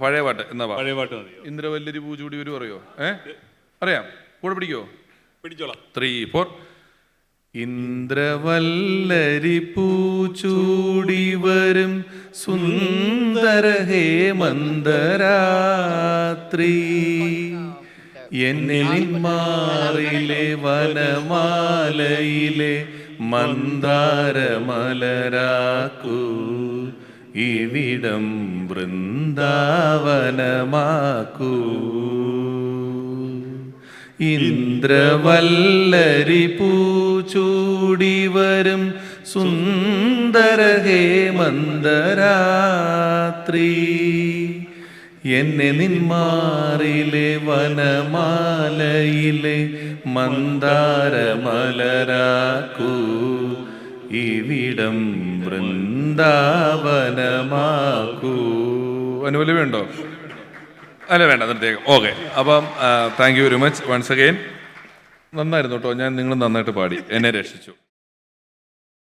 പഴയ പാട്ട് എന്നാ പഴയ പാട്ട് മതിയോ? ഇന്ദ്രവല്ലരി പൂച്ചൂടി ഒരു പറയോ? അറിയാം, കൂടെ പിടിക്കോ? പിടിച്ചോളാം. 3, 4. ഇന്ദ്രവല്ലരി പൂച്ചൂടി വരും സുന്ദര ഹേമന്തരാത്രി, എന്നിൽ മാറിലെ വനമാലയിലെ മന്ദാരമലരാക്കൂ, ഇവിടം വൃന്ദാവനമാക്കൂ. ഇന്ദ്രവല്ലരി പൂച്ചൂടി വരും സുന്ദര ഹേമന്തരാത്രി, എന്നെ നിന്മാറിലെ വനമാലയിലെ മന്ദാരമലരാക്കൂ, ഇവിടം വൃന്ദാവനമാക്കൂ. അനുകൂലമുണ്ടോ? അല്ല, വേണ്ട, നിർത്തിയേക്കാം. ഓക്കെ. അപ്പം thank you very much once again. നന്നായിരുന്നു കേട്ടോ. നിങ്ങൾ നന്നായിട്ട് പാടി, എന്നെ രക്ഷിച്ചു.